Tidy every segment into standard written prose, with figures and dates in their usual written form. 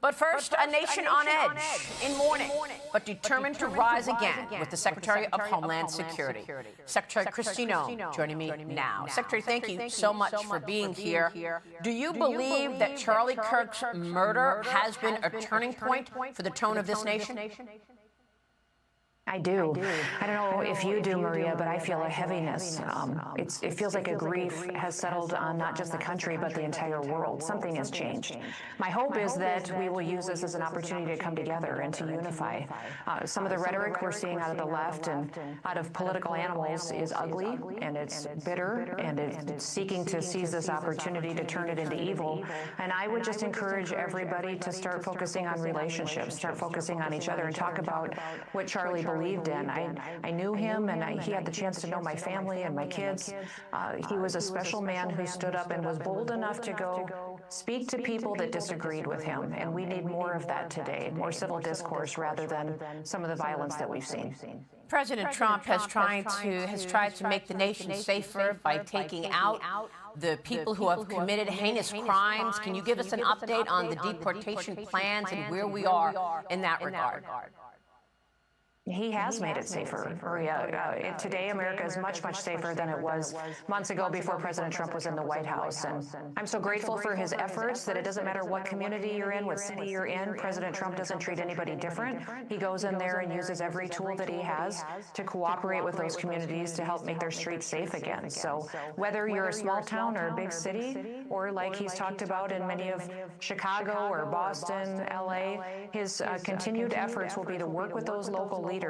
But first, a nation on edge in mourning, but determined to rise again with the Secretary of Homeland Security. Secretary Kristi Noem joining me now. Secretary, thank you so much for being here. Do you believe that Charlie Kirk's murder has been a turning point for the tone of this nation? I do. I don't know if you do, Maria, but I feel a heaviness. It feels like a grief has settled on not just the country, but the entire world. Something has changed. My hope is that we will use this as an opportunity to come together and to unify. Some of the rhetoric we're seeing out of the left and out of political animals is ugly, and it's bitter, and it's seeking to seize this opportunity to turn it into evil. And I would just encourage everybody to start focusing on relationships, start focusing on each other, and talk about what Charlie believed in. I knew him, and he had the chance to know my family and my kids. He was a special man who stood up and was bold enough to go speak to people that disagreed with him, and we need more of that today, more civil discourse rather than some of the violence that we've seen. President Trump has tried to make the nation safer by taking out the people who have committed heinous crimes. Can you give us an update on the deportation plans and where we are in that regard? He has made it safer, Maria. Today, America is much, much safer than it was months ago before President Trump was in the White House. And I'm so grateful for his efforts that it doesn't matter what community you're in, what city you're in, President Trump doesn't treat anybody different. He goes in there and uses every tool that he has to cooperate with those communities to help make their streets safe again. So whether you're a small town or a big city, or like he's talked about in many of Chicago or Boston, LA, his continued efforts will be to work with those local leaders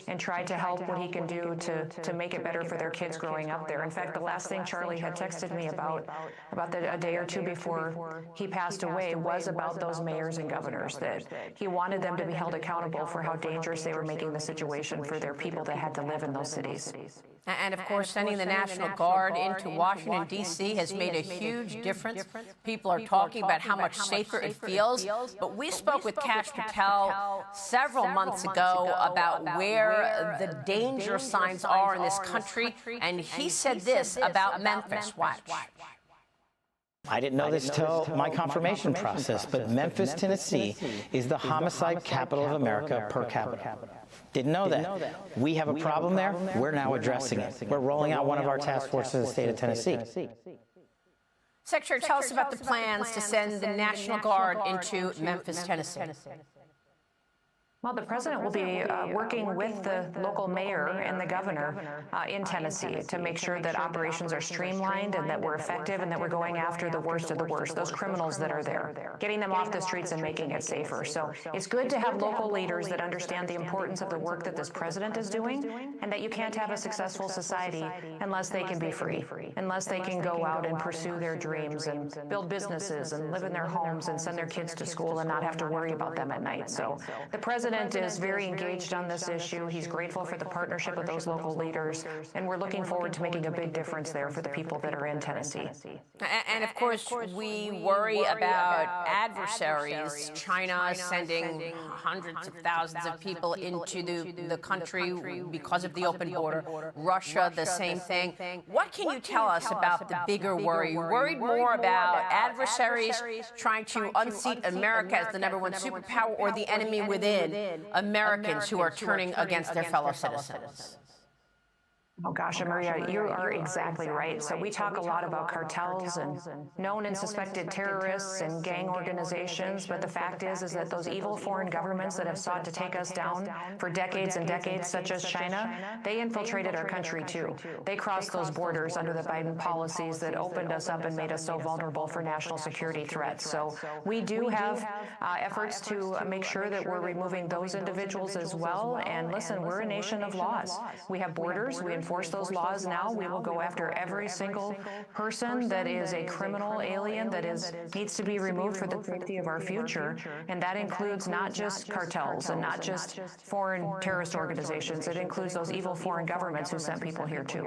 and try to help what he can do to make it better for their kids growing up there. In fact, the last thing Charlie had texted me about a day or two before he passed away was about those mayors and governors, that he wanted them to be held accountable for how dangerous they were making the situation for their people that had to live in those cities. And of course, sending the National Guard into Washington, D.C. has made a huge difference. People are talking about how much safer it feels. But we spoke with Kash Patel several months ago about where the danger signs are in this country. And he said this about Memphis. Watch. I didn't know this till my confirmation process, but Memphis, Tennessee is the homicide capital of America per capita. Didn't know that. We have a problem there. We're now addressing it. We're rolling out one of our task forces in the state of Tennessee. Secretary, tell us about the plans to send the National Guard into Memphis, Tennessee. Well, the president will be working with the local mayor and the governor in Tennessee to make sure that operations are streamlined and that we're effective and that we're going after the worst of the worst, those criminals that are there, getting them off the streets and making it safer. So it's good to have local leaders that understand the importance of the work that this president is doing, and that you can't have a successful society unless they can be free, unless they can go out and pursue their dreams and build businesses and live in their homes and send their kids to school and not have to worry about them at night. So the president is very engaged on this issue. He's grateful for the partnership of those local leaders, and we're looking forward to making a big difference there for the people that are in Tennessee. And of course, we worry about adversaries. China sending hundreds of thousands of people into the country because of the open border. Russia, the same thing. What can you tell us about the bigger worry? You're worried more about adversaries trying to unseat America as the #1 superpower, or the enemy within, Americans who are turning against their fellow citizens? Oh gosh, Maria, you are exactly right. So we talk a lot about cartels and known and suspected terrorists and gang organizations, but the fact is that those evil foreign governments that have sought to take us down for decades and decades, such as China, they infiltrated our country too. They crossed those borders under the Biden policies that opened us up and made us so vulnerable for national security threats. So we do have efforts to make sure that we're removing those individuals as well. And listen, we're a nation of laws. We have borders. We enforce those laws now. We will go after every single person that is a criminal alien that needs to be removed for the safety of our future. And that includes not just cartels and not just foreign terrorist organizations. It includes those evil foreign governments who sent people here too.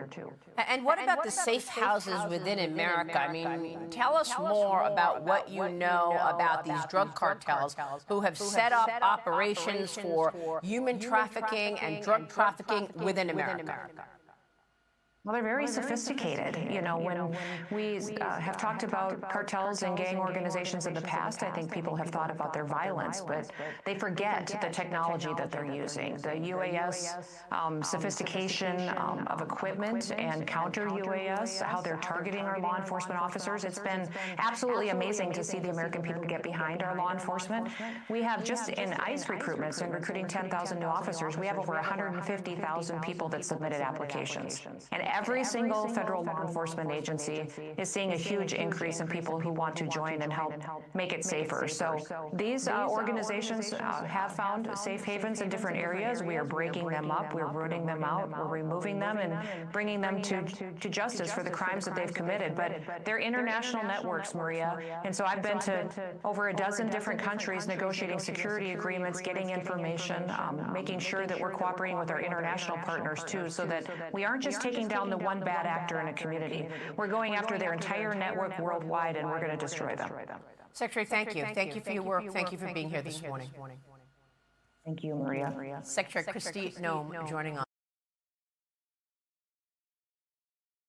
And what about the safe houses within America? I mean, tell us more about what you know about these drug cartels who have set up operations for human trafficking and drug trafficking within America. Well, they're very sophisticated. You know, when we have talked about cartels and gang organizations in the past, I think people have thought about their violence, but they forget the technology that they're using. The UAS sophistication of equipment and counter UAS, how they're targeting our law enforcement officers. It's been absolutely amazing to see the American people get behind our law enforcement. We have just in ICE recruitments and recruiting 10,000 new officers, we have over 150,000 people that submitted applications. And every single federal law enforcement agency is seeing a huge increase in people who want to join and help make it safer. So these organizations have found safe havens in different areas. We are breaking them up, we're rooting them out, we're removing them and bringing them to justice for the crimes that they've committed. But they're international networks, Maria. And so I've been to over a dozen different countries negotiating security agreements, getting information, making sure that we're cooperating with our international partners too, so that we aren't just taking down the one bad actor in a community. We're going after their entire network worldwide, and we're going to destroy them. Secretary, thank you. Thank you for your work. Thank you for being here this morning. Thank you, Maria. Secretary Kristi Noem joining us.